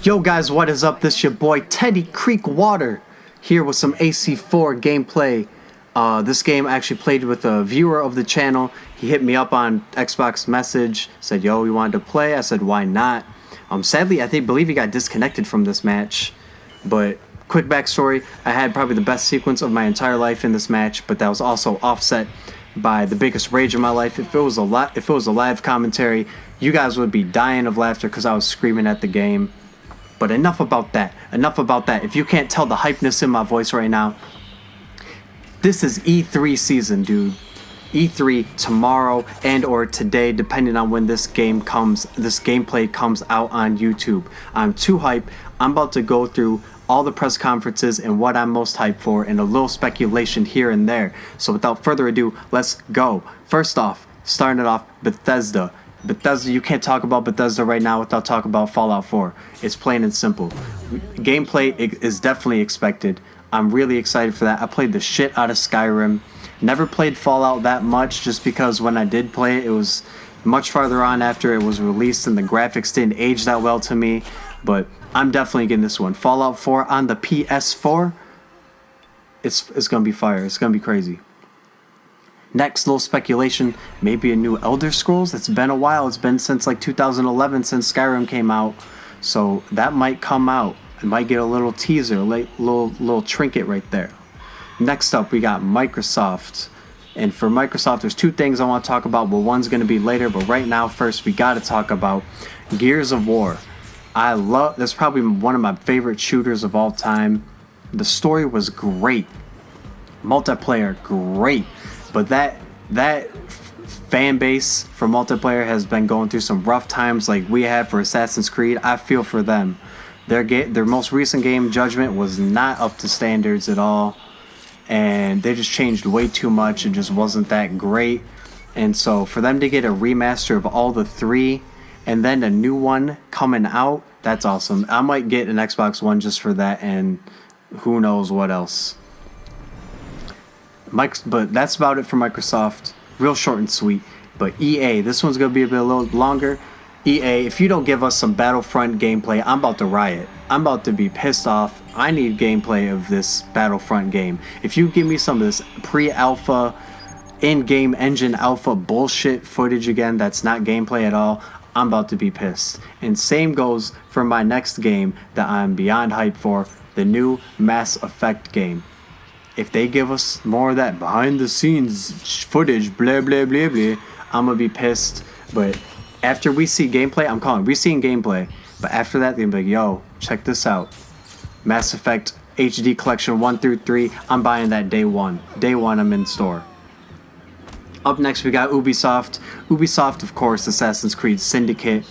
Yo guys, what is up? This your boy TeddyCreekwater here with some AC4 gameplay. This game I actually played with a viewer of the channel. He hit me up on Xbox message, said yo, he wanted to play. I said why not? Sadly I believe he got disconnected from this match. But quick backstory, I had probably the best sequence of my entire life in this match, but that was also offset by the biggest rage of my life. If it was a live commentary, you guys would be dying of laughter because I was screaming at the game. But enough about that. If you can't tell the hypeness in my voice right now, this is E3 season, dude. E3 tomorrow and or today, depending on when this gameplay comes out on YouTube. I'm too hyped. I'm about to go through all the press conferences and what I'm most hyped for and a little speculation here and there. So without further ado, let's go. First off, starting it off, Bethesda, you can't talk about Bethesda right now without talking about Fallout 4. It's plain and simple. Gameplay is definitely expected. I'm really excited for that. I played the shit out of Skyrim. Never played Fallout that much just because when I did play it, it was much farther on after it was released and the graphics didn't age that well to me. But I'm definitely getting this one. Fallout 4 on the PS4. It's going to be fire. It's going to be crazy. Next, little speculation, maybe a new Elder Scrolls. It's been a while. It's been since like 2011 since Skyrim came out. So that might come out. It might get a little teaser, little trinket right there. Next up, we got Microsoft. And for Microsoft, there's two things I want to talk about. Well, one's going to be later, but right now, first, we got to talk about Gears of War. That's probably one of my favorite shooters of all time. The story was great. Multiplayer, great. But that fan base for multiplayer has been going through some rough times like we had for Assassin's Creed. I feel for them. Their most recent game, Judgment, was not up to standards at all. And they just changed way too much. It just wasn't that great. And so for them to get a remaster of all the three and then a new one coming out, that's awesome. I might get an Xbox One just for that and who knows what else. But that's about it for Microsoft. Real short and sweet. But EA, this one's going to be a little longer. EA, if you don't give us some Battlefront gameplay, I'm about to riot. I'm about to be pissed off. I need gameplay of this Battlefront game. If you give me some of this pre-alpha, in-game engine alpha bullshit footage again that's not gameplay at all, I'm about to be pissed. And same goes for my next game that I'm beyond hyped for, the new Mass Effect game. If they give us more of that behind the scenes footage, blah, blah, blah, blah, I'm going to be pissed. But after we see gameplay, we're seeing gameplay. But after that, they'll be like, yo, check this out. Mass Effect HD Collection 1 through 3. I'm buying that day one. Day one, I'm in store. Up next, we got Ubisoft. Ubisoft, of course, Assassin's Creed Syndicate.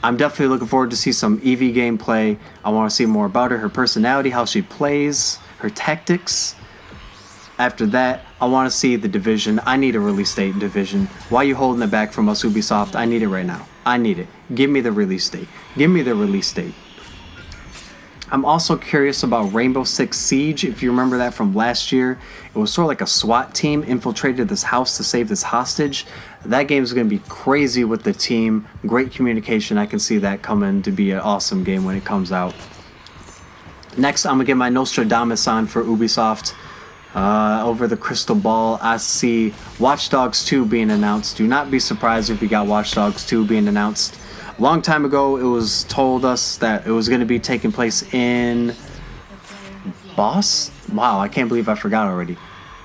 I'm definitely looking forward to see some Evie gameplay. I want to see more about her personality, how she plays, her tactics. After that, I want to see The Division. I need a release date, Division. Why are you holding it back from us, Ubisoft? I need it right now. I need it. Give me the release date. Give me the release date. I'm also curious about Rainbow Six Siege. If you remember that from last year, it was sort of like a SWAT team infiltrated this house to save this hostage. That game is going to be crazy with the team. Great communication. I can see that coming to be an awesome game when it comes out. Next, I'm going to get my Nostradamus on for Ubisoft. Over the crystal ball, I see Watch Dogs 2 being announced. Do not be surprised if we got Watch Dogs 2 being announced. A long time ago, it was told us that it was going to be taking place in Boston. Wow, I can't believe I forgot already.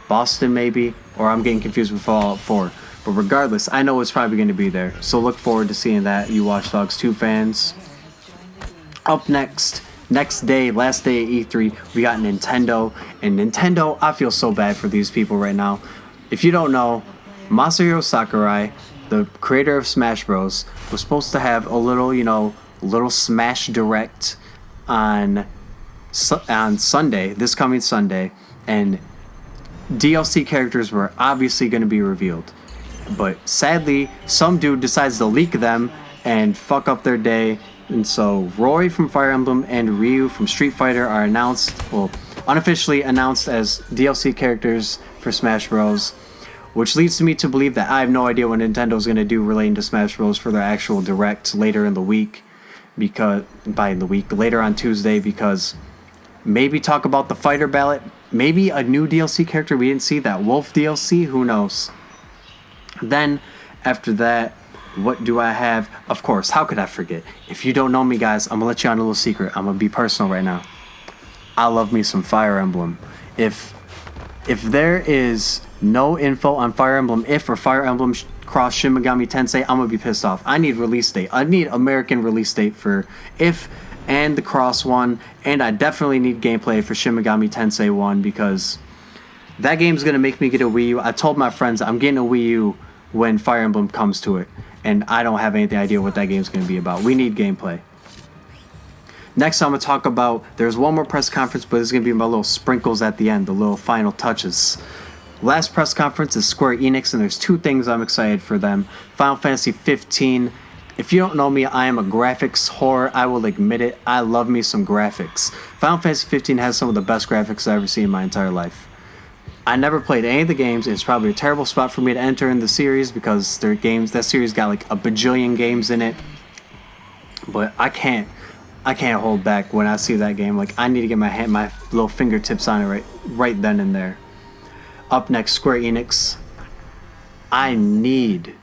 Boston, maybe? Or I'm getting confused with Fallout 4. But regardless, I know it's probably going to be there. So look forward to seeing that, you Watch Dogs 2 fans. Up next day, last day at E3, we got Nintendo. And Nintendo, I feel so bad for these people right now. If you don't know, Masahiro Sakurai, the creator of Smash Bros, was supposed to have a little Smash Direct on Sunday, this coming Sunday. And DLC characters were obviously going to be revealed. But sadly, some dude decides to leak them and fuck up their day. And so Roy from Fire Emblem and Ryu from Street Fighter are unofficially announced as DLC characters for Smash Bros. Which leads me to believe that I have no idea what Nintendo's going to do relating to Smash Bros. For their actual direct later in the week. because by the week later on Tuesday, because maybe talk about the fighter ballot, maybe a new DLC character we didn't see, that Wolf DLC, who knows. Then after that, what do I have? Of course, how could I forget? If you don't know me, guys, I'm gonna let you on a little secret. I'm gonna be personal right now. I love me some Fire Emblem. If there is no info on Fire Emblem If or Fire Emblem Cross Shin Megami Tensei, I'm gonna be pissed off. I need release date. I need American release date for If and the Cross one, and I definitely need gameplay for Shin Megami Tensei 1, because that game's gonna make me get a Wii U. I told my friends I'm getting a Wii U when Fire Emblem comes to it, and I don't have any idea what that game's gonna be about. We need gameplay. Next, I'm going to talk about, there's one more press conference, but it's going to be my little sprinkles at the end, the little final touches. Last press conference is Square Enix, and there's two things I'm excited for them. Final Fantasy 15. If you don't know me, I am a graphics whore. I will admit it. I love me some graphics. Final Fantasy 15 has some of the best graphics I've ever seen in my entire life. I never played any of the games, and it's probably a terrible spot for me to enter in the series, because their games, that series got like a bajillion games in it. But I can't hold back when I see that game. Like, I need to get my little fingertips on it right then and there. Up next, Square Enix. I need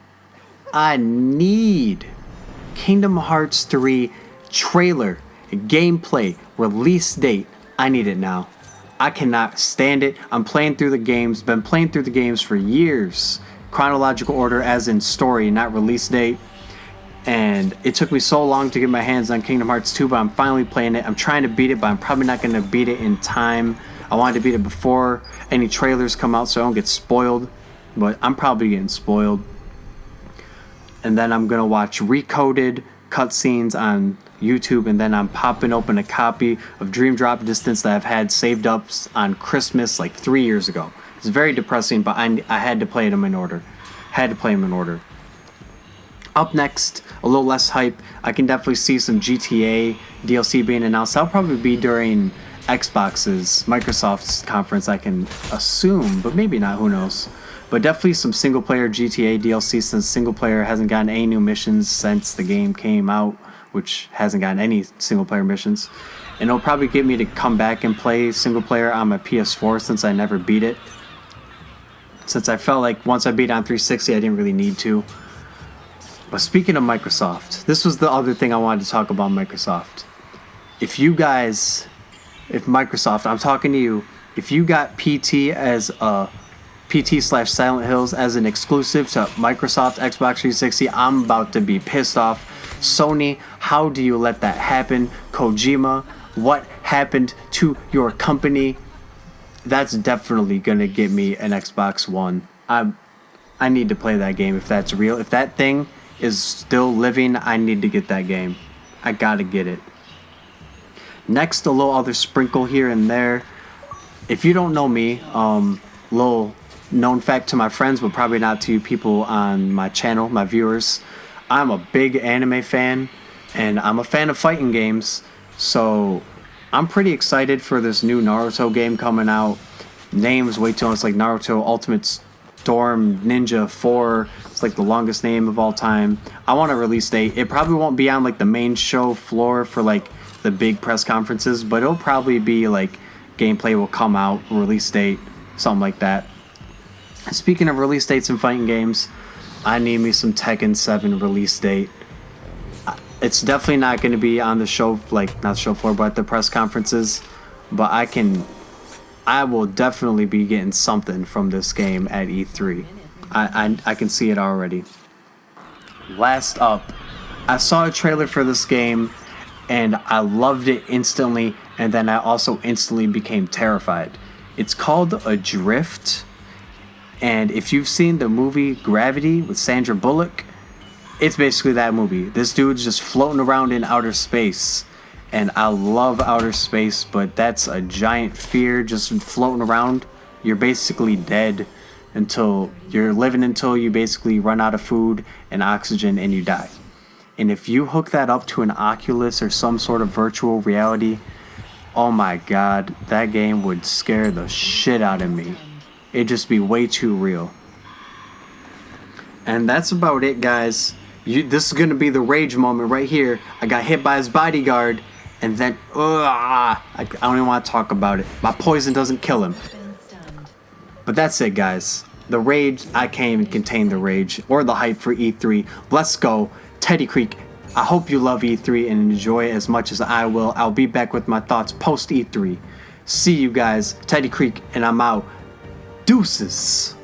Kingdom Hearts 3 trailer, gameplay, release date. I need it now. I cannot stand it. I'm playing through the games, been playing through the games for years. Chronological order as in story, not release date. And it took me so long to get my hands on Kingdom Hearts 2, but I'm finally playing it. I'm trying to beat it, but I'm probably not going to beat it in time. I wanted to beat it before any trailers come out so I don't get spoiled, but I'm probably getting spoiled. And then I'm going to watch recoded cutscenes on YouTube, and then I'm popping open a copy of Dream Drop Distance that I've had saved up on Christmas like 3 years ago. It's very depressing, but I had to play them in order. Up next, a little less hype. I can definitely see some GTA DLC being announced. That'll probably be during Microsoft's conference, I can assume, but maybe not, who knows. But definitely some single player GTA DLC, since single player hasn't gotten any new missions since the game came out, which hasn't gotten any single player missions. And it'll probably get me to come back and play single player on my PS4, since I never beat it. Since I felt like once I beat it on 360, I didn't really need to. But speaking of Microsoft, this was the other thing I wanted to talk about Microsoft. If Microsoft, I'm talking to you, if you got PT as a PT/Silent Hills as an exclusive to Microsoft Xbox 360, I'm about to be pissed off. Sony, how do you let that happen? Kojima, what happened to your company? That's definitely going to get me an Xbox One. I need to play that game if that's real. If that thing is still living, I need to get that game. I gotta get it. Next, a little other sprinkle here and there. If you don't know me, little known fact to my friends, but probably not to you people on my channel, my viewers, I'm a big anime fan, and I'm a fan of fighting games, so I'm pretty excited for this new Naruto game coming out. Name's way too long. It's like Naruto Ultimate Storm Ninja 4. It's like the longest name of all time. I want a release date. It probably won't be on like the main show floor for like the big press conferences, but it'll probably be like gameplay will come out, release date, something like that. Speaking of release dates in fighting games, I need me some Tekken 7 release date. It's definitely not going to be on the show, like not show floor, but at the press conferences. But I will definitely be getting something from this game at E3. I can see it already. Last up, I saw a trailer for this game, and I loved it instantly, and then I also instantly became terrified. It's called Adrift, and if you've seen the movie Gravity with Sandra Bullock, it's basically that movie. This dude's just floating around in outer space. And I love outer space, but that's a giant fear, just floating around. You're basically dead until you basically run out of food and oxygen and you die. And if you hook that up to an Oculus or some sort of virtual reality, oh my god, that game would scare the shit out of me. It'd just be way too real. And that's about it, guys. This is gonna be the rage moment right here. I got hit by his bodyguard, and then I don't even want to talk about it. My poison doesn't kill him. But that's it, guys. The rage, I can't even contain the rage or the hype for E3. Let's go, Teddy Creek. I hope you love E3 and enjoy it as much as I will. I'll be back with my thoughts post E3. See you guys, Teddy Creek, and I'm out. Deuces.